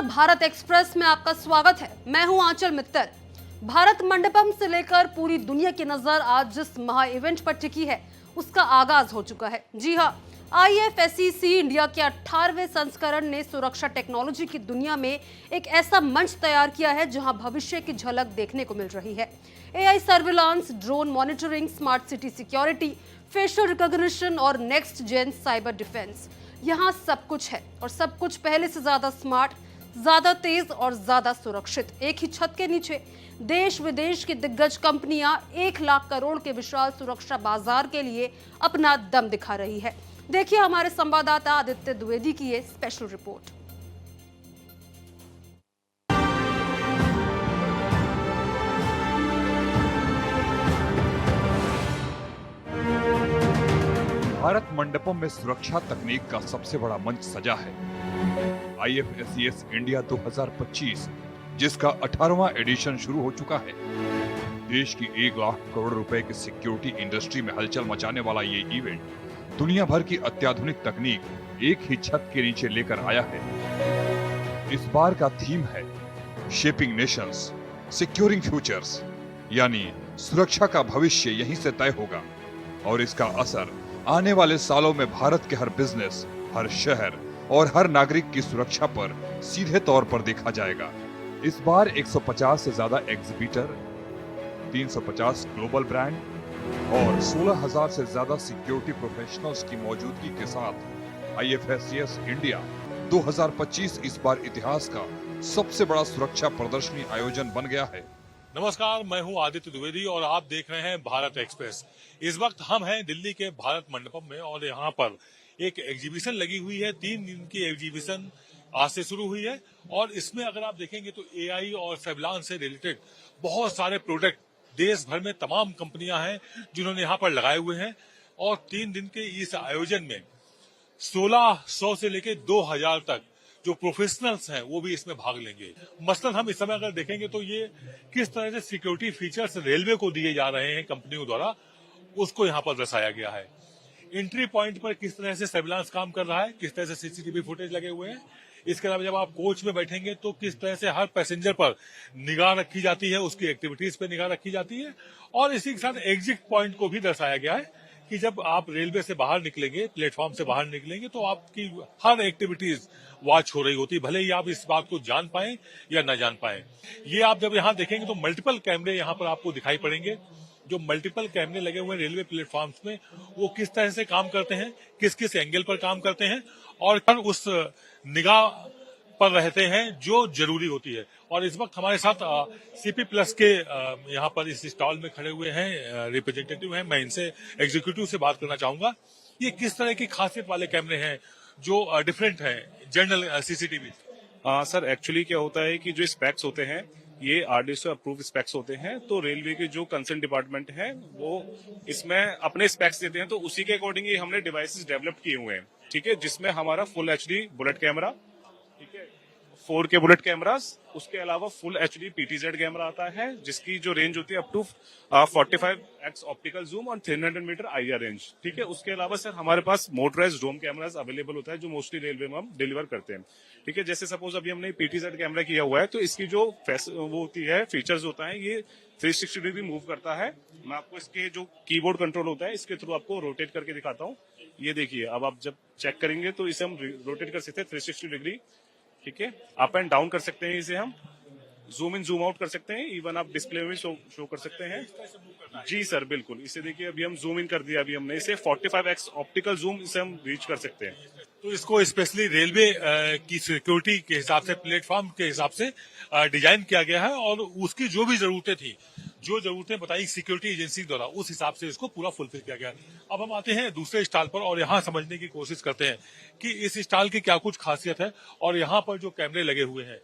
Bharat express में आपका स्वागत है। मैं हूं आंचल मित्तर। भारत मंडपम से लेकर पूरी दुनिया की नजर आज जिस महा इवेंट पर टिकी है उसका आगाज हो चुका है। जी हां, IFSCC इंडिया के 18वें संस्करण ने सुरक्षा टेक्नोलॉजी की दुनिया में एक ऐसा मंच तैयार किया है जहां भविष्य की झलक देखने को मिल रही है। AI surveillance, drone monitoring, smart city security, facial recognition और नेक्स्ट जेन साइबर डिफेंस, यहाँ सब कुछ है और सब कुछ पहले से ज्यादा स्मार्ट, ज्यादा तेज और ज्यादा सुरक्षित। एक ही छत के नीचे देश विदेश की दिग्गज कंपनियां 1 लाख करोड़ के विशाल सुरक्षा बाजार के लिए अपना दम दिखा रही है। देखिए हमारे संवाददाता आदित्य द्विवेदी की ये स्पेशल रिपोर्ट। भारत मंडपम में सुरक्षा तकनीक का सबसे बड़ा मंच सजा है। IFSCS इंडिया 2025, जिसका 18वां एडिशन शुरू हो चुका है। देश की 1 लाख करोड़ रुपए की सिक्योरिटी इंडस्ट्री में हलचल मचाने वाला ये इवेंट दुनिया भर की अत्याधुनिक तकनीक एक ही छत के नीचे लेकर आया है। इस बार का थीम है शेपिंग नेशंस, सिक्योरिंग फ्यूचर्स, यानी सुरक्षा का भविष्य यहीं से तय होगा और इसका असर आने वाले सालों में भारत के हर बिजनेस, हर शहर और हर नागरिक की सुरक्षा पर सीधे तौर पर देखा जाएगा। इस बार 150 से ज्यादा एग्जीबिटर, 350 ग्लोबल ब्रांड और 16,000 से ज्यादा सिक्योरिटी प्रोफेशनल्स की मौजूदगी के साथ IFSCS इंडिया 2025 इस बार इतिहास का सबसे बड़ा सुरक्षा प्रदर्शनी आयोजन बन गया है। नमस्कार, मैं हूं आदित्य द्विवेदी और आप देख रहे हैं भारत एक्सप्रेस। इस वक्त हम हैं दिल्ली के भारत मंडपम में और यहाँ पर एक एग्जीबिशन लगी हुई है। 3 दिन की एग्जीबिशन आज से शुरू हुई है और इसमें अगर आप देखेंगे तो AI और सर्विलांस से रिलेटेड बहुत सारे प्रोडक्ट देश भर में तमाम कंपनियां हैं जिन्होंने यहाँ पर लगाए हुए हैं। और 3 दिन के इस आयोजन में 1600 से लेकर 2000 तक जो प्रोफेशनल्स हैं वो भी इसमें भाग लेंगे। मसलन हम इस समय अगर देखेंगे तो ये किस तरह से सिक्योरिटी फीचर्स रेलवे को दिए जा रहे हैं कंपनियों द्वारा, उसको यहाँ पर दर्शाया गया है। एंट्री पॉइंट पर किस तरह से सर्विलांस काम कर रहा है, किस तरह से CCTV फुटेज लगे हुए हैं। इसके अलावा जब आप कोच में बैठेंगे तो किस तरह से हर पैसेंजर पर निगाह रखी जाती है, उसकी एक्टिविटीज पर निगाह रखी जाती है। और इसी के साथ एग्जिट पॉइंट को भी दर्शाया गया है कि जब आप रेलवे से बाहर निकलेंगे, प्लेटफॉर्म से बाहर निकलेंगे तो आपकी हर एक्टिविटीज वॉच हो रही होती है, भले ही आप इस बात को जान पाएं या न जान पाएं। ये आप जब यहाँ देखेंगे तो मल्टीपल कैमरे यहाँ पर आपको दिखाई पड़ेंगे। जो मल्टीपल कैमरे लगे हुए हैं रेलवे प्लेटफॉर्म्स में, वो किस तरह से काम करते हैं, किस किस एंगल पर काम करते हैं और उस निगाह पर रहते हैं जो जरूरी होती है। और इस वक्त हमारे साथ CP प्लस के यहाँ पर इस स्टॉल में खड़े हुए हैं रिप्रेजेंटेटिव हैं। मैं इनसे एग्जीक्यूटिव से बात करना चाहूंगा। ये किस तरह की खासियत वाले कैमरे हैं जो डिफरेंट हैं जनरल CCTV? सर एक्चुअली क्या होता है कि जो स्पेक्स होते हैं ये RDSO अप्रूव स्पेक्स होते हैं। तो रेलवे के जो कंसर्न डिपार्टमेंट है वो इसमें अपने स्पेक्स देते हैं, तो उसी के अकॉर्डिंग ही हमने डिवाइसेस डेवलप किए हुए हैं। ठीक है, जिसमें हमारा फुल HD बुलेट कैमरा, ठीक है, 4K बुलेट कैमरास, उसके अलावा फुल HD PTZ कैमरा आता है जिसकी जो रेंज होती है up to 45x optical zoom और 300 मीटर IR रेंज। ठीक है, उसके अलावा सर हमारे पास मोटराइज्ड ड्रोन कैमरास अवेलेबल होता है जो मोस्टली रेलवे में हम डिलीवर करते हैं। ठीक है, जैसे सपोज अभी हमने PTZ कैमरा किया हुआ है तो इसकी जो वो होती है फीचर्स होता है, ये 360 डिग्री मूव करता है। मैं आपको इसके जो कीबोर्ड कंट्रोल होता है इसके थ्रू आपको रोटेट करके दिखाता हूँ। ये देखिए, अब आप जब चेक करेंगे तो इसे हम रोटेट कर सकते हैं 360 डिग्री। ठीक है, अप एंड डाउन कर सकते हैं, इसे हम जूम इन जूम आउट कर सकते हैं, इवन आप डिस्प्ले में शो कर सकते हैं। जी सर, बिल्कुल। इसे देखिए, अभी हम जूम इन कर दिया, अभी हमने इसे 45x ऑप्टिकल जूम इसे हम रीच कर सकते हैं। तो इसको स्पेशली रेलवे की सिक्योरिटी के हिसाब से, प्लेटफॉर्म के हिसाब से डिजाइन किया गया है और उसकी जो भी जरूरतें थी, जो जरूरतें बताई सिक्योरिटी एजेंसी द्वारा, उस हिसाब से इसको पूरा फुलफिल किया गया है। अब हम आते हैं दूसरे स्टॉल पर और यहाँ समझने की कोशिश करते हैं कि इस स्टॉल की क्या कुछ खासियत है और यहाँ पर जो कैमरे लगे हुए हैं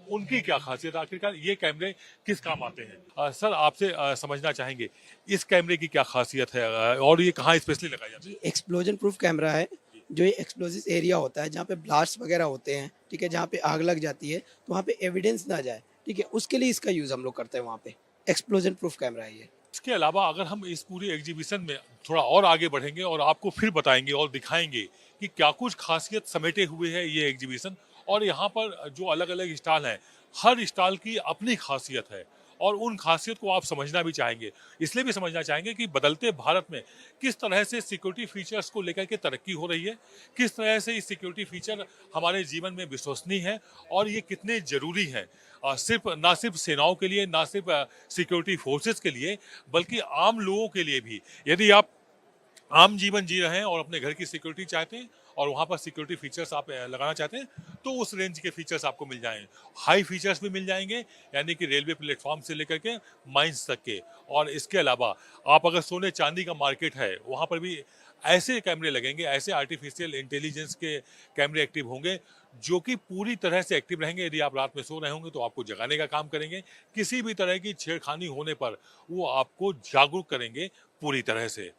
उनकी क्या खासियत, आखिरकार ये कैमरे किस काम आते हैं। सर आपसे समझना चाहेंगे इस कैमरे की क्या खासियत है और ये कहाँ स्पेशली लगाया जाता है? एक्सप्लोजन प्रूफ कैमरा है। जो ये एक्सप्लोजिव एरिया होता है जहाँ पे ब्लास्ट वगैरह होते हैं, ठीक है, जहाँ पे आग लग जाती है तो वहाँ पे एविडेंस ना जाए, ठीक है, उसके लिए इसका यूज हम लोग करते हैं। वहाँ पे एक्सप्लोजन प्रूफ कैमरा है ये। इसके अलावा अगर हम इस पूरी एग्जीबिशन में थोड़ा और आगे बढ़ेंगे और आपको फिर बताएंगे और दिखाएंगे कि क्या कुछ खासियत समेटे हुए है ये एग्जीबिशन और यहाँ पर जो अलग अलग स्टॉल हैं, हर स्टॉल की अपनी खासियत है और उन खासियत को आप समझना भी चाहेंगे। इसलिए भी समझना चाहेंगे कि बदलते भारत में किस तरह से सिक्योरिटी फीचर्स को लेकर के तरक्की हो रही है, किस तरह से ये सिक्योरिटी फीचर हमारे जीवन में विश्वसनीय है और ये कितने जरूरी हैं। ना सिर्फ सेनाओं के लिए, ना सिर्फ सिक्योरिटी फोर्सेस के लिए, बल्कि आम लोगों के लिए भी। यदि आप आम जीवन जी रहे हैं और अपने घर की सिक्योरिटी चाहते हैं और वहां पर सिक्योरिटी फीचर्स आप लगाना चाहते हैं, तो उस रेंज के फीचर्स आपको मिल जाएंगे। हाई फीचर्स भी मिल जाएंगे, यानी कि रेलवे प्लेटफॉर्म से लेकर के माइंस तक के। और इसके अलावा आप अगर सोने चांदी का मार्केट है, वहां पर भी ऐसे कैमरे लगेंगे, ऐसे आर्टिफिशियल इंटेलिजेंस के कैमरे एक्टिव होंगे जो कि पूरी तरह से एक्टिव रहेंगे। यदि आप रात में सो रहे होंगे तो आपको जगाने का काम करेंगे, किसी भी तरह की छेड़खानी होने पर वो आपको जागरूक करेंगे पूरी तरह से।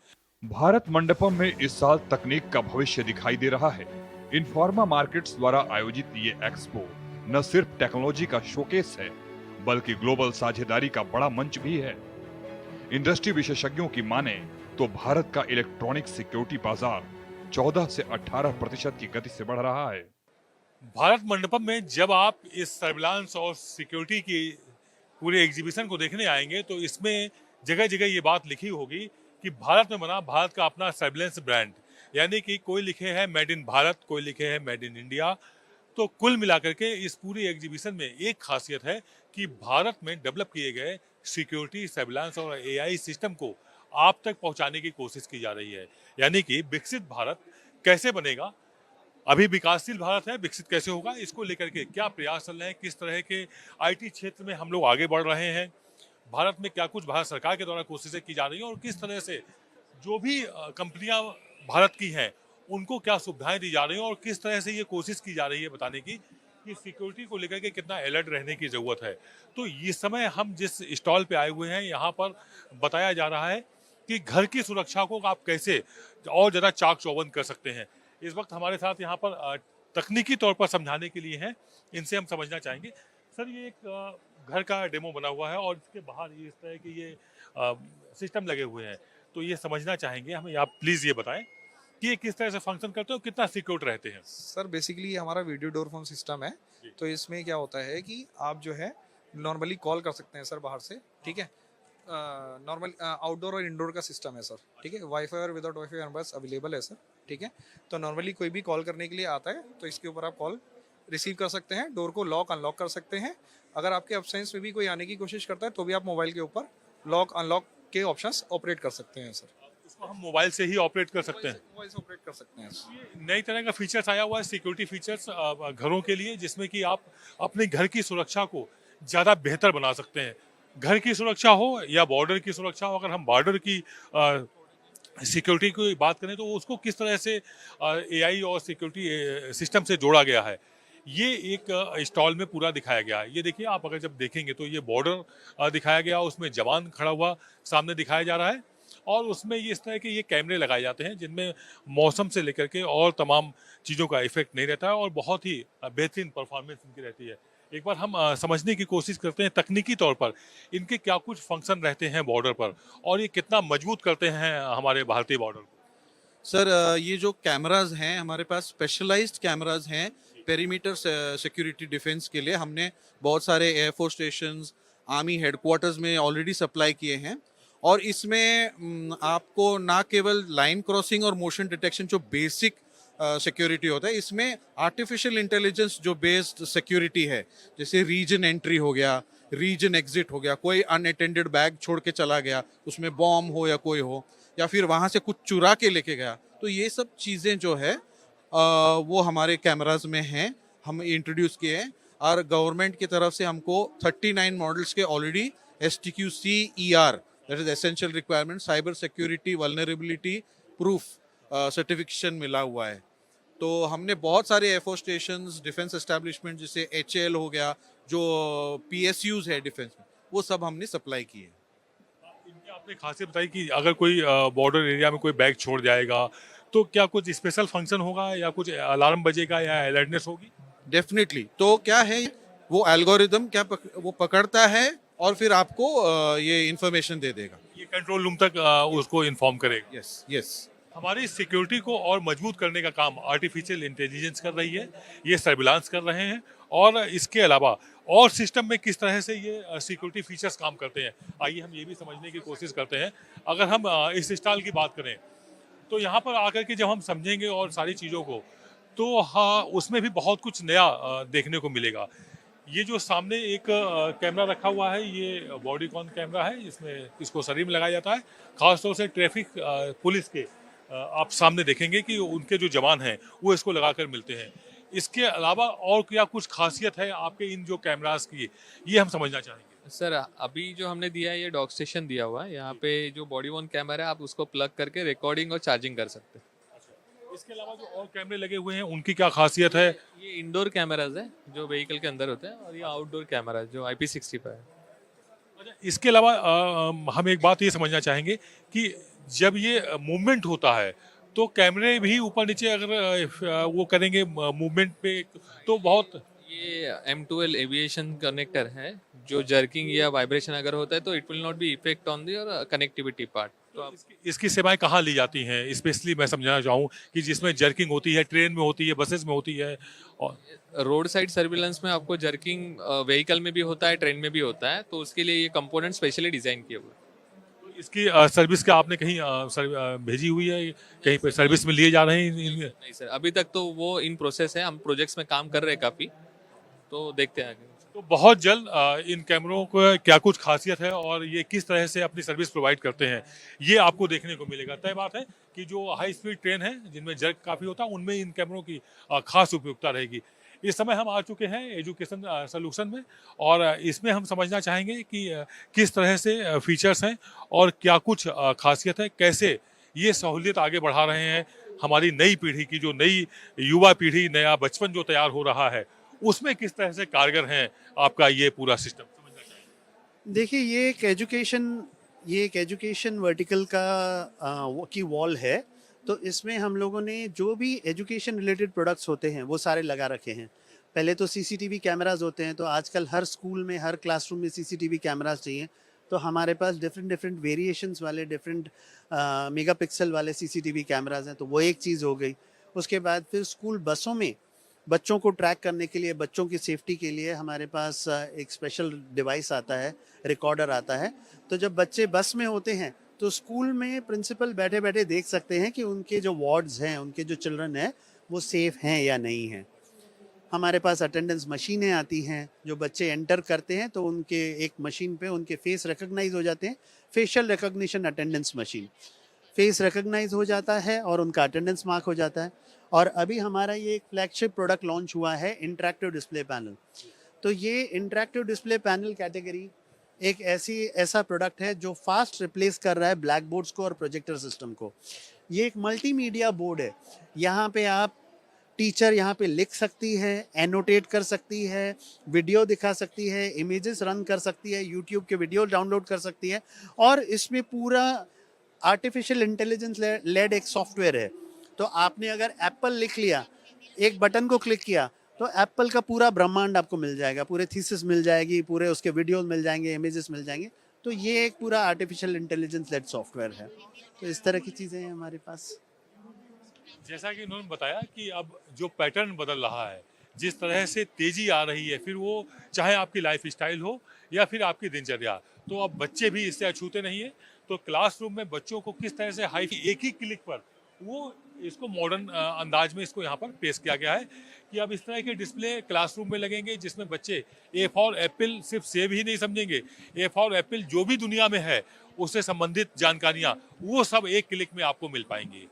भारत मंडपम में इस साल तकनीक का भविष्य दिखाई दे रहा है। इन्फॉर्मा मार्केट्स द्वारा आयोजित ये एक्सपो न सिर्फ टेक्नोलॉजी का शोकेस है, बल्कि ग्लोबल साझेदारी का बड़ा मंच भी है। इंडस्ट्री विशेषज्ञों की माने तो भारत का इलेक्ट्रॉनिक सिक्योरिटी बाजार 14 से 18% की गति से बढ़ रहा है। भारत मंडपम में जब आप इस सर्विलांस और सिक्योरिटी की पूरे एग्जीबिशन को देखने आएंगे तो इसमें जगह जगह ये बात लिखी होगी कि भारत में बना भारत का अपना सर्विलेंस ब्रांड, यानी कि कोई लिखे है मेड इन भारत, कोई लिखे है मेड इन इंडिया। तो कुल मिलाकर के इस पूरी एग्जीबिशन में एक खासियत है कि भारत में डेवलप किए गए सिक्योरिटी, सर्विलांस और एआई सिस्टम को आप तक पहुंचाने की कोशिश की जा रही है। यानी कि विकसित भारत कैसे बनेगा, अभी विकासशील भारत है, विकसित कैसे होगा, इसको लेकर के क्या प्रयास चल रहे हैं, किस तरह के आईटी क्षेत्र में हम लोग आगे बढ़ रहे हैं, भारत में क्या कुछ भारत सरकार के द्वारा कोशिशें की जा रही हैं और किस तरह से जो भी कंपनियां भारत की हैं उनको क्या सुविधाएं दी जा रही हैं और किस तरह से ये कोशिश की जा रही है बताने की कि सिक्योरिटी को लेकर के कितना अलर्ट रहने की जरूरत है। तो इस समय हम जिस स्टॉल पे आए हुए हैं, यहाँ पर बताया जा रहा है कि घर की सुरक्षा को आप कैसे और ज़्यादा चाक चौबंद कर सकते हैं। इस वक्त हमारे साथ यहाँ पर तकनीकी तौर पर समझाने के लिए हैं, इनसे हम समझना चाहेंगे। सर, ये एक घर का डेमो बना हुआ है और इसके बाहर इस तरह के ये सिस्टम लगे हुए हैं, तो ये समझना चाहेंगे हमें। आप प्लीज़ ये बताएं कि ये किस तरह से फंक्शन करते हैं और कितना सिक्योर रहते हैं। सर बेसिकली हमारा वीडियो डोर फोन सिस्टम है। तो इसमें क्या होता है कि आप जो है नॉर्मली कॉल कर सकते हैं सर बाहर से, ठीक है। नॉर्मल आउटडोर और इंडोर का सिस्टम है सर, ठीक है। वाईफाई और विदाउट वाईफाई हमारे पास अवेलेबल है सर, ठीक है। तो नॉर्मली कोई भी कॉल करने के लिए आता है तो इसके ऊपर आप कॉल रिसीव कर सकते हैं, डोर को लॉक अनलॉक कर सकते हैं। अगर आपके एब्सेंस में भी कोई आने की कोशिश करता है तो भी आप मोबाइल के ऊपर लॉक अनलॉक के ऑप्शंस ऑपरेट कर सकते हैं सर। इसको हम मोबाइल से ही ऑपरेट कर सकते हैं। मोबाइल से ऑपरेट कर सकते हैं। नई तरह का फीचर्स आया हुआ है सिक्योरिटी फीचर्स घरों के लिए, जिसमें कि आप अपने घर की सुरक्षा को ज़्यादा बेहतर बना सकते हैं। घर की सुरक्षा हो या बॉर्डर की सुरक्षा हो, अगर हम बॉर्डर की सिक्योरिटी की बात करें तो उसको किस तरह से एआई और सिक्योरिटी सिस्टम से जोड़ा गया है, ये एक स्टॉल में पूरा दिखाया गया है। ये देखिए, आप अगर जब देखेंगे तो ये बॉर्डर दिखाया गया, उसमें जवान खड़ा हुआ सामने दिखाया जा रहा है और उसमें ये इस तरह के ये कैमरे लगाए जाते हैं जिनमें मौसम से लेकर के और तमाम चीज़ों का इफेक्ट नहीं रहता है और बहुत ही बेहतरीन परफॉर्मेंस इनकी रहती है। एक बार हम समझने की कोशिश करते हैं तकनीकी तौर पर इनके क्या कुछ फंक्शन रहते हैं बॉर्डर पर और ये कितना मजबूत करते हैं हमारे भारतीय बॉर्डर को। सर, ये जो कैमराज हैं हमारे पास स्पेशलाइज्ड कैमराज हैं पेरीमीटर सिक्योरिटी डिफेंस के लिए। हमने बहुत सारे एयरफोर्स स्टेशंस, आर्मी हेडक्वार्टर्स में ऑलरेडी सप्लाई किए हैं और इसमें आपको ना केवल लाइन क्रॉसिंग और मोशन डिटेक्शन जो बेसिक सिक्योरिटी होता है, इसमें आर्टिफिशियल इंटेलिजेंस जो बेस्ड सिक्योरिटी है, जैसे रीजन एंट्री हो गया, रीजन एग्जिट हो गया, कोई अनअटेंडेड बैग छोड़ के चला गया, उसमें बॉम्ब हो या कोई हो, या फिर वहाँ से कुछ चुरा के लेके गया, तो ये सब चीज़ें जो है वो हमारे कैमराज में हैं, हम इंट्रोड्यूस किए हैं। और गवर्नमेंट की तरफ से हमको 39 मॉडल्स के already STQC-ER, that is essential requirement cyber security vulnerability proof certification मिला हुआ है। तो हमने बहुत सारे एयरफोर्स स्टेशंस, डिफेंस एस्टैब्लिशमेंट जैसे HAL हो गया, जो PSUs है डिफेंस में, वो सब हमने सप्लाई किए। इनकी आपने खासियत बताई कि अगर कोई बॉर्डर एरिया में कोई बैग छोड़ जाएगा तो क्या कुछ स्पेशल फंक्शन होगा या कुछ अलार्म बजेगा या अलर्टनेस होगी? डेफिनेटली। तो क्या है, वो एल्गोरिदम वो पकड़ता है और फिर आपको ये इंफॉर्मेशन दे देगा। ये कंट्रोल रूम तक उसको इन्फॉर्म करेगा। Yes yes. हमारी सिक्योरिटी को और मजबूत करने का काम आर्टिफिशियल इंटेलिजेंस कर रही है, ये सर्विलांस कर रहे हैं और इसके अलावा और सिस्टम में किस तरह से ये सिक्योरिटी फीचर्स काम करते हैं, आइए हम ये भी समझने की कोशिश करते हैं। अगर हम इस स्टॉल की बात करें तो यहाँ पर आकर के जब हम समझेंगे और सारी चीज़ों को, तो हाँ उसमें भी बहुत कुछ नया देखने को मिलेगा। ये जो सामने एक कैमरा रखा हुआ है, ये बॉडीकॉन कैमरा है, इसमें इसको शरीर में लगाया जाता है। खासतौर से ट्रैफिक पुलिस के आप सामने देखेंगे कि उनके जो जवान हैं वो इसको लगाकर मिलते हैं। इसके अलावा और क्या कुछ खासियत है आपके इन जो कैमरास की, ये हम समझना चाहेंगे। सर अभी जो हमने दिया है ये डॉक स्टेशन दिया हुआ है। यहाँ पे जो बॉडी वन कैमरा है आप उसको प्लग करके रिकॉर्डिंग और चार्जिंग कर सकते हैं। इसके अलावा जो और कैमरे लगे हुए हैं उनकी क्या खासियत है? ये इंडोर कैमराज है जो व्हीकल के अंदर होते हैं, और ये आउटडोर कैमरा जो IP65 है। अच्छा, इसके अलावा हम एक बात ये समझना चाहेंगे कि जब ये मूवमेंट होता है तो कैमरे भी ऊपर नीचे अगर वो करेंगे मूवमेंट पे, तो बहुत ये M2L एविएशन कनेक्टर है, जो जर्किंग या वाइब्रेशन अगर होता है तो it will not be effect on the और कनेक्टिविटी पार्ट। तो आप इसकी सेवाएं कहाँ ली जाती हैं? स्पेशली मैं समझना चाहूँ कि जिसमें जर्किंग होती है, ट्रेन में होती है, बसेस में होती है, और रोड साइड सर्विलेंस में आपको जर्किंग व्हीकल में भी होता है, ट्रेन में भी होता है, तो उसके लिए ये कंपोनेंट स्पेशली डिजाइन किए हुए हैं। इसकी सर्विस का आपने कहीं भेजी हुई है, कहीं पे सर्विस में लिए जा रहे हैं? नहीं सर, अभी तक तो वो इन प्रोसेस है, हम प्रोजेक्ट्स में काम कर रहे हैं काफ़ी, तो देखते हैं आगे। तो बहुत जल्द इन कैमरों को क्या कुछ खासियत है और ये किस तरह से अपनी सर्विस प्रोवाइड करते हैं, ये आपको देखने को मिलेगा। तय बात है कि जो हाई स्पीड ट्रेन है जिनमें जर्क काफ़ी होता है, उनमें इन कैमरों की खास उपयोगिता रहेगी। इस समय हम आ चुके हैं एजुकेशन सॉल्यूशन में, और इसमें हम समझना चाहेंगे कि किस तरह से फीचर्स हैं और क्या कुछ खासियत है, कैसे ये सहूलियत आगे बढ़ा रहे हैं हमारी नई पीढ़ी की, जो नई युवा पीढ़ी, नया बचपन जो तैयार हो रहा है, उसमें किस तरह से कारगर है आपका ये पूरा सिस्टम, समझना चाहिए। देखिए ये एक एजुकेशन वर्टिकल का की वॉल है, तो इसमें हम लोगों ने जो भी एजुकेशन रिलेटेड प्रोडक्ट्स होते हैं वो सारे लगा रखे हैं। पहले तो CCTV कैमराज होते हैं, तो आजकल हर स्कूल में, हर क्लासरूम में CCTV कैमराज चाहिए, तो हमारे पास डिफरेंट वेरिएशंस वाले, डिफरेंट मेगापिक्सल वाले CCTV कैमराज हैं, तो वो एक चीज़ हो गई। उसके बाद फिर स्कूल बसों में बच्चों को ट्रैक करने के लिए, बच्चों की सेफ्टी के लिए हमारे पास एक स्पेशल डिवाइस आता है, रिकॉर्डर आता है। तो जब बच्चे बस में होते हैं तो स्कूल में प्रिंसिपल बैठे बैठे देख सकते हैं कि उनके जो वार्ड्स हैं, उनके जो चिल्ड्रन हैं वो सेफ हैं या नहीं हैं। हमारे पास अटेंडेंस मशीनें आती हैं, जो बच्चे एंटर करते हैं तो उनके एक मशीन पे उनके फेस रिकॉग्नाइज हो जाते हैं, facial recognition attendance machine, face recognise हो जाता है और उनका अटेंडेंस मार्क हो जाता है। और अभी हमारा ये एक फ्लैगशिप प्रोडक्ट लॉन्च हुआ है, इंटरैक्टिव डिस्प्ले पैनल। तो ये इंटरैक्टिव डिस्प्ले पैनल कैटेगरी एक ऐसा प्रोडक्ट है जो फास्ट रिप्लेस कर रहा है ब्लैक बोर्ड्स को और प्रोजेक्टर सिस्टम को। ये एक मल्टीमीडिया बोर्ड है, यहाँ पे आप टीचर यहाँ पे लिख सकती है, एनोटेट कर सकती है, वीडियो दिखा सकती है, इमेजेस रन कर सकती है, यूट्यूब के वीडियो डाउनलोड कर सकती है, और इसमें पूरा आर्टिफिशियल इंटेलिजेंस लेड एक सॉफ्टवेयर है। तो आपने अगर एप्पल लिख लिया, एक बटन को क्लिक किया, तो एप्पल का पूरा ब्रह्मांड आपको मिल जाएगा, पूरे थीसिस मिल जाएगी, पूरे उसके वीडियोस मिल जाएंगे, इमेजेस मिल जाएंगे। तो ये एक पूरा आर्टिफिशियल इंटेलिजेंस लेड सॉफ्टवेयर है। तो इस तरह की चीज़ें हैं हमारे पास। जैसा कि उन्होंने बताया कि अब जो पैटर्न बदल रहा है, जिस तरह से तेजी आ रही है, फिर वो चाहे आपकी लाइफ स्टाइल हो या फिर आपकी दिनचर्या, तो अब बच्चे भी इससे अछूते नहीं है। तो क्लासरूम में बच्चों को किस तरह से हाई, एक ही क्लिक पर वो इसको मॉडर्न अंदाज में इसको यहाँ पर पेश किया गया है कि अब इस तरह के डिस्प्ले क्लासरूम में लगेंगे, जिसमें बच्चे ए फॉर एप्पल सिर्फ सेब ही नहीं समझेंगे, ए फॉर एप्पल जो भी दुनिया में है उससे संबंधित जानकारियाँ वो सब एक क्लिक में आपको मिल पाएंगी।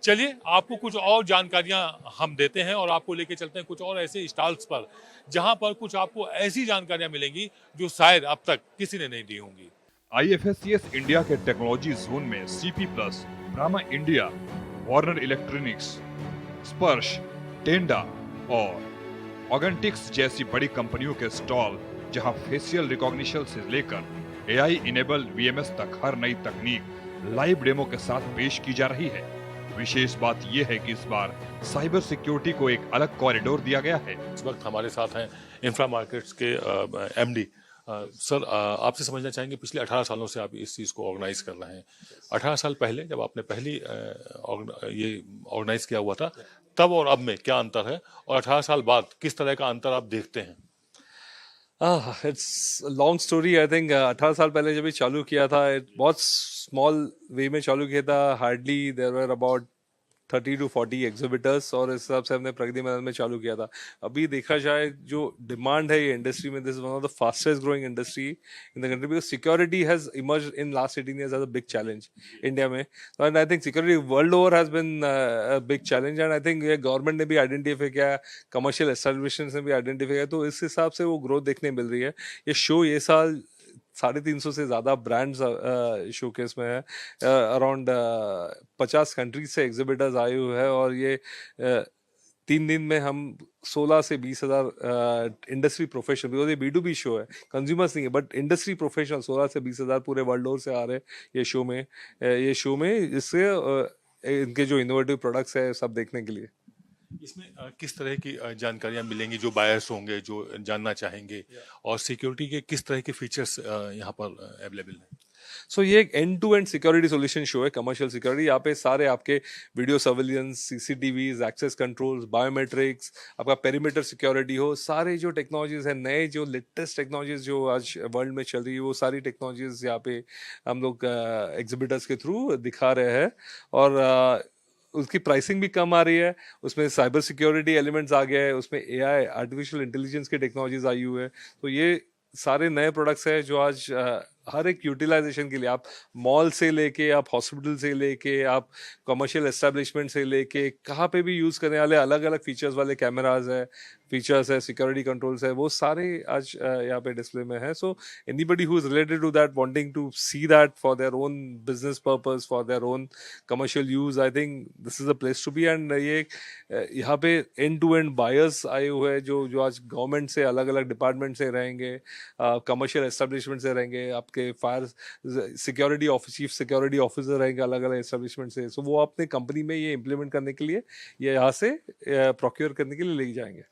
चलिए आपको कुछ और जानकारियां हम देते हैं और आपको लेके चलते हैं कुछ और ऐसे स्टॉल्स पर, जहां पर कुछ आपको ऐसी जानकारियां मिलेंगी जो शायद अब तक किसी ने नहीं दी होंगी। IFSCS इंडिया के टेक्नोलॉजी जोन में CP+, Brahma India, Warner electronics, स्पर्श, टेंडा और ऑगेंटिक्स जैसी बड़ी कंपनियों के स्टॉल, जहां फेशियल रिकॉग्निशन से लेकर AI इनेबल्ड VMS तक हर नई तकनीक लाइव डेमो के साथ पेश की जा रही है। विशेष बात यह है कि इस बार साइबर सिक्योरिटी को एक अलग कॉरिडोर दिया गया है। इस वक्त हमारे साथ हैं इंफ्रा मार्केट्स के MD सर, आपसे समझना चाहेंगे, पिछले 18 सालों से आप इस चीज़ को ऑर्गेनाइज कर रहे हैं। 18 साल पहले जब आपने पहली ये ऑर्गेनाइज किया हुआ था, तब और अब में क्या अंतर है, और 18 साल बाद किस तरह का अंतर आप देखते हैं? It's long story. I think 18 साल पहले जब ये चालू किया था, बहुत स्मॉल वे में चालू किया था। Hardly there were about 30 to 40 exhibitors, और इस हिसाब से हमने प्रगति मैदान में चालू किया था। अभी देखा जाए जो डिमांड है ये इंडस्ट्री में, this is one of the fastest growing industry in the country, because security has emerged in last 18 years as a big challenge India में। And I think security world over has been a big challenge, and I think ये government ने भी identify किया, commercial establishments ने भी identify किया, तो इस हिसाब से वो ग्रोथ देखने मिल रही है। ये शो ये साल 350 से ज़्यादा ब्रांड्स शोकेस में है। अराउंड 50 कंट्रीज से एग्जिबिटर्स आए हुए हैं, और ये 3 दिन में हम 16 से 20 हज़ार इंडस्ट्री प्रोफेशनल, बिकॉज ये B2B शो है, कंज्यूमर्स नहीं है, बट इंडस्ट्री प्रोफेशनल 16 से 20 हज़ार पूरे वर्ल्ड ओवर से आ रहे हैं ये शो में इससे इनके जो इनोवेटिव प्रोडक्ट्स है सब देखने के लिए। इसमें किस तरह की जानकारियां मिलेंगी जो बायर्स होंगे, जो जानना चाहेंगे, और सिक्योरिटी के किस तरह के फीचर्स यहाँ पर अवेलेबल हैं? सो ये एक end to end security solution show है, कमर्शियल सिक्योरिटी। यहाँ पे सारे आपके video surveillance, CCTVs, access controls, biometrics, आपका पेरीमीटर सिक्योरिटी हो, सारे जो टेक्नोलॉजीज है, नए जो लेटेस्ट टेक्नोलॉजीज जो आज वर्ल्ड में चल रही है, वो सारी टेक्नोलॉजीज यहाँ पे हम लोग एग्जिबिटर्स के थ्रू दिखा रहे हैं। और उसकी प्राइसिंग भी कम आ रही है, उसमें साइबर सिक्योरिटी एलिमेंट्स आ गया है, उसमें AI आर्टिफिशियल इंटेलिजेंस की टेक्नोलॉजीज आई हुई है। तो ये सारे नए प्रोडक्ट्स हैं जो आज हर एक यूटिलाइजेशन के लिए, आप मॉल से लेके, आप हॉस्पिटल से लेके, आप कमर्शियल एस्टेब्लिशमेंट से लेके, कहाँ पे भी यूज़ करने वाले अलग अलग फीचर्स वाले कैमराज है, फीचर्स है, सिक्योरिटी कंट्रोल्स है, वो सारे आज यहाँ पे डिस्प्ले में है। So anybody who is related to that, wanting to see that for their own business purpose, for their own commercial use, I think this is a place to be. And ये यहाँ पे and to and buyers आए हुए हैं जो आज government से, अलग अलग डिपार्टमेंट से रहेंगे, कमर्शियल एस्टेब्लिशमेंट से रहेंगे, आपके fire security office, chief security officer रहेंगे अलग अलग एस्टेब्लिशमेंट से। सो वो अपने कंपनी में ये इम्प्लीमेंट करने के लिए, ये यहाँ से प्रोक्योर करने के लिए ले जाएंगे।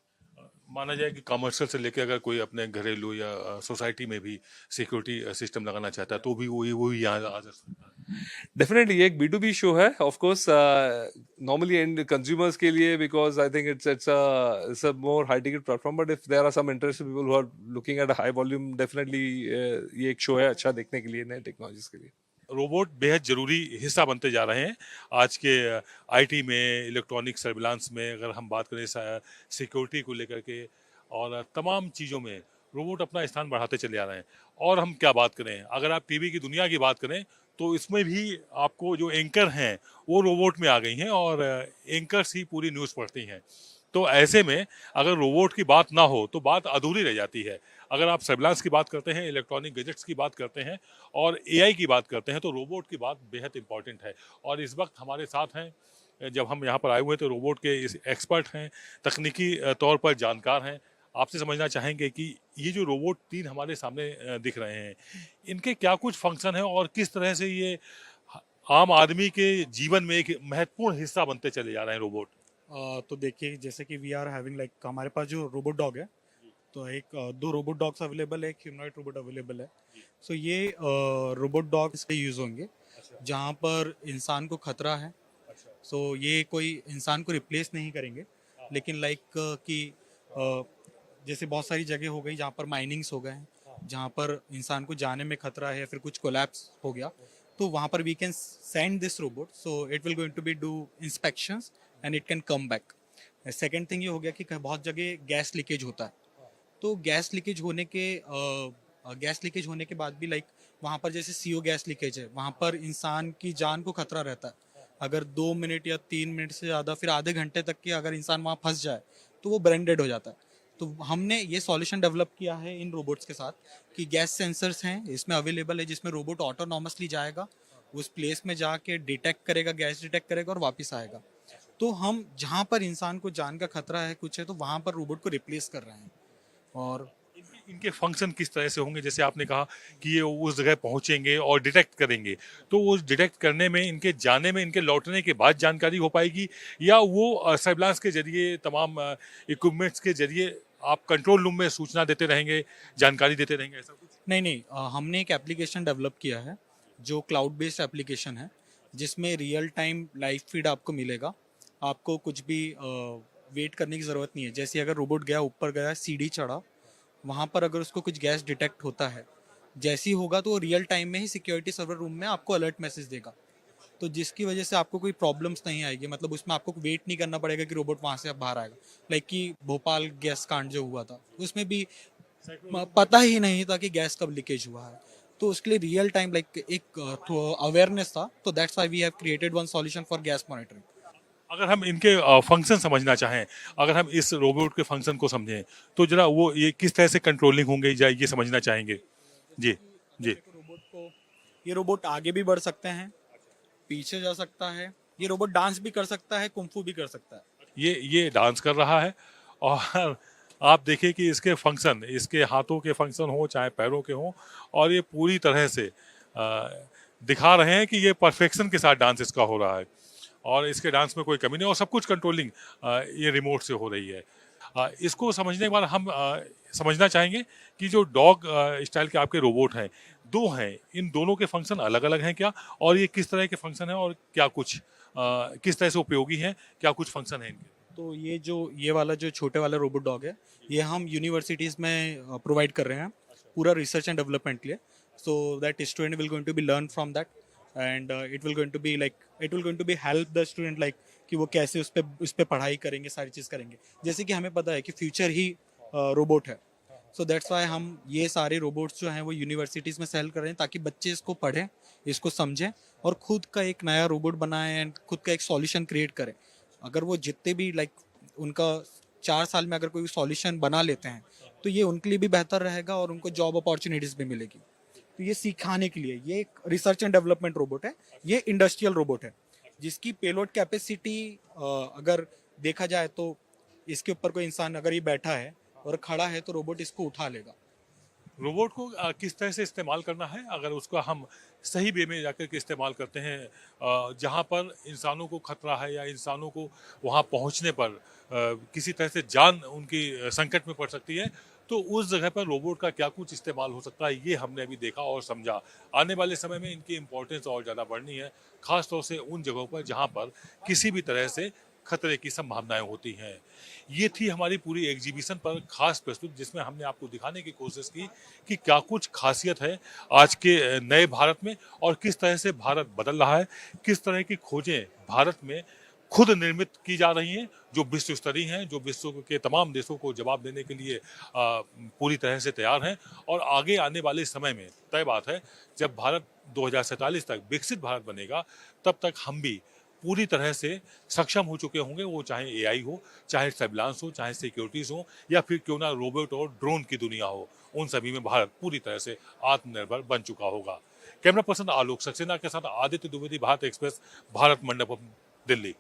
माना जाए कि कमर्शियल से लेकर अगर कोई अपने घरेलू या सोसाइटी में भी सिक्योरिटी सिस्टम लगाना चाहता है, तो भी वो यहाँ आ सकता है। डेफिनेटली ये एक B2B शो है, of course normally and consumers के लिए, because I think it's a more high ticket platform, but if there are some interested people who are looking at a high volume, definitely ये एक show है अच्छा देखने के लिए, नए टेक्नोलॉजीज के लिए। रोबोट बेहद जरूरी हिस्सा बनते जा रहे हैं आज के IT में, इलेक्ट्रॉनिक सर्विलांस में, अगर हम बात करें सिक्योरिटी को लेकर के, और तमाम चीज़ों में रोबोट अपना स्थान बढ़ाते चले आ रहे हैं। और हम क्या बात करें, अगर आप टीवी की दुनिया की बात करें, तो इसमें भी आपको जो एंकर हैं वो रोबोट में आ गई हैं, और एंकर्स ही पूरी न्यूज़ पढ़ती हैं। तो ऐसे में अगर रोबोट की बात ना हो तो बात अधूरी रह जाती है। अगर आप सर्विलांस की बात करते हैं, इलेक्ट्रॉनिक गैजेट्स की बात करते हैं, और AI की बात करते हैं, तो रोबोट की बात बेहद इंपॉर्टेंट है। और इस वक्त हमारे साथ हैं, जब हम यहाँ पर आए हुए हैं तो रोबोट के इस एक्सपर्ट हैं, तकनीकी तौर पर जानकार हैं। आपसे समझना चाहेंगे कि ये जो रोबोट 3 हमारे सामने दिख रहे हैं, इनके क्या कुछ फंक्शन है, और किस तरह से ये आम आदमी के जीवन में एक महत्वपूर्ण हिस्सा बनते चले जा रहे हैं रोबोट? तो देखिए, जैसे कि वी आर हैविंग लाइक, हमारे पास जो रोबोट डॉग है, तो एक 2 रोबोट डॉग्स अवेलेबल है, एक ह्यूमनॉइड रोबोट अवेलेबल है। सो ये रोबोट डॉग्स के यूज़ होंगे जहाँ पर इंसान को खतरा है। सो ये कोई इंसान को रिप्लेस नहीं करेंगे, लेकिन लाइक कि जैसे बहुत सारी जगह हो गई जहाँ पर माइनिंग्स हो गए हैं, जहाँ पर इंसान को जाने में खतरा है, फिर कुछ कोलैप्स हो गया, तो वहाँ पर we can send this robot, so it will going to be do inspections and it can come back. Second thing ये हो गया कि बहुत जगह गैस लीकेज होता है, तो गैस लीकेज होने के बाद भी लाइक वहाँ पर जैसे CO गैस लीकेज है, वहाँ पर इंसान की जान को खतरा रहता है। अगर 2 मिनट या 3 मिनट से ज़्यादा, फिर आधे घंटे तक की अगर इंसान वहाँ फंस जाए तो वो ब्रेन डेड हो जाता है। तो हमने ये सॉल्यूशन डेवलप किया है इन रोबोट्स के साथ कि गैस सेंसर्स हैं इसमें अवेलेबल है, जिसमें रोबोट ऑटोनॉमसली जाएगा, उस प्लेस में जाके डिटेक्ट करेगा, गैस डिटेक्ट करेगा और वापस आएगा। तो हम जहाँ पर इंसान को जान का खतरा है कुछ है, तो वहाँ पर रोबोट को रिप्लेस कर रहे हैं। और इनके फंक्शन किस तरह से होंगे? जैसे आपने कहा कि ये उस जगह पहुंचेंगे और डिटेक्ट करेंगे, तो वो डिटेक्ट करने में, इनके जाने में, इनके लौटने के बाद जानकारी हो पाएगी, या वो सर्विलांस के जरिए, तमाम इक्विपमेंट्स के जरिए आप कंट्रोल रूम में सूचना देते रहेंगे, जानकारी देते रहेंगे, ऐसा कुछ? नहीं, हमने एक एप्लीकेशन डेवलप किया है जो क्लाउड बेस्ड एप्लीकेशन है, जिसमें रियल टाइम लाइव फीड आपको मिलेगा। आपको कुछ भी वेट करने की ज़रूरत नहीं है। जैसे अगर रोबोट गया, ऊपर गया, सीढ़ी चढ़ा, वहाँ पर अगर उसको कुछ गैस डिटेक्ट होता है, जैसे ही होगा तो वो रियल टाइम में ही सिक्योरिटी सर्वर रूम में आपको अलर्ट मैसेज देगा। तो जिसकी वजह से आपको कोई प्रॉब्लम्स नहीं आएगी, मतलब उसमें आपको वेट नहीं करना पड़ेगा कि रोबोट वहाँ से अब बाहर आएगा। लाइक कि भोपाल गैस कांड जो हुआ था, उसमें भी पता ही नहीं था कि गैस कब लीकेज हुआ है। तो उसके लिए रियल टाइम लाइक एक अवेयरनेस था। तो that's why we have created one solution for gas monitoring. अगर हम इनके फंक्शन समझना चाहें, अगर हम इस रोबोट के फंक्शन को समझें, तो जरा वो ये किस तरह से कंट्रोलिंग होंगे ये समझना चाहेंगे। जी जी। ये रोबोट आगे भी बढ़ सकते हैं, पीछे जा सकता है, ये रोबोट डांस भी कर सकता है, कुंफू भी कर सकता है। ये डांस कर रहा है और आप देखिए कि इसके फंक्शन, इसके हाथों के फंक्शन हो चाहे पैरों के हो, और ये पूरी तरह से दिखा रहे हैं कि ये परफेक्शन के साथ डांस इसका हो रहा है और इसके डांस में कोई कमी नहीं, और सब कुछ कंट्रोलिंग ये रिमोट से हो रही है। इसको समझने के बाद हम समझना चाहेंगे कि जो डॉग स्टाइल के आपके रोबोट हैं, दो हैं, इन दोनों के फंक्शन अलग अलग हैं क्या, और ये किस तरह के फंक्शन हैं और क्या कुछ किस तरह से उपयोगी हैं, क्या कुछ फंक्शन है इनके। तो ये वाला जो छोटे वाला रोबोट डॉग है, ये हम यूनिवर्सिटीज़ में प्रोवाइड कर रहे हैं पूरा रिसर्च एंड डेवलपमेंट के लिए। So that student will going to be learn from that and it will going to be help the student like कि वो कैसे उस पे पढ़ाई करेंगे, सारी चीज़ करेंगे। जैसे कि हमें पता है कि फ्यूचर ही रोबोट है। सो दैट्स वाई हम ये सारे रोबोट्स जो हैं वो यूनिवर्सिटीज़ में सेल कर रहे हैं, ताकि बच्चे इसको पढ़ें, इसको समझें और खुद का एक नया रोबोट बनाएं एंड खुद का एक सॉल्यूशन क्रिएट करें। अगर वो जितने भी लाइक उनका 4 साल में अगर कोई सॉल्यूशन बना लेते हैं, तो ये उनके लिए भी बेहतर रहेगा और उनको जॉब अपॉर्चुनिटीज़ भी मिलेगी। तो ये सिखाने के लिए ये एक रिसर्च एंड डेवलपमेंट रोबोट है, ये इंडस्ट्रियल रोबोट है, जिसकी पेलोड कैपेसिटी अगर देखा जाए तो इसके ऊपर कोई इंसान अगर ये बैठा है और खड़ा है तो रोबोट इसको उठा लेगा। रोबोट को किस तरह से इस्तेमाल करना है, अगर उसका हम सही वे में जाकर के इस्तेमाल करते हैं, जहाँ पर इंसानों को खतरा है या इंसानों को वहाँ पहुँचने पर किसी तरह से जान उनकी संकट में पड़ सकती है, तो उस जगह पर रोबोट का क्या कुछ इस्तेमाल हो सकता है, ये हमने अभी देखा और समझा। आने वाले समय में इनकी इम्पोर्टेंस और ज़्यादा बढ़नी है, खासतौर से उन जगहों पर जहाँ पर किसी भी तरह से खतरे की संभावनाएं होती हैं। ये थी हमारी पूरी एग्जीबिशन पर खास प्रस्तुत, जिसमें हमने आपको दिखाने की कोशिश की कि क्या कुछ खासियत है आज के नए भारत में और किस तरह से भारत बदल रहा है, किस तरह की खोजें भारत में खुद निर्मित की जा रही हैं, जो विश्व स्तरीय हैं, जो विश्व के तमाम देशों को जवाब देने के लिए पूरी तरह से तैयार हैं। और आगे आने वाले समय में तय बात है, जब भारत 2047 तक विकसित भारत बनेगा, तब तक हम भी पूरी तरह से सक्षम हो चुके होंगे, वो चाहे एआई हो, चाहे सर्विलांस हो, चाहे सिक्योरिटीज हो, या फिर क्यों ना रोबोट और ड्रोन की दुनिया हो, उन सभी में भारत पूरी तरह से आत्मनिर्भर बन चुका होगा। कैमरा पर्सन आलोक सक्सेना के साथ आदित्य द्विवेदी, भारत एक्सप्रेस, भारत मंडपम, दिल्ली।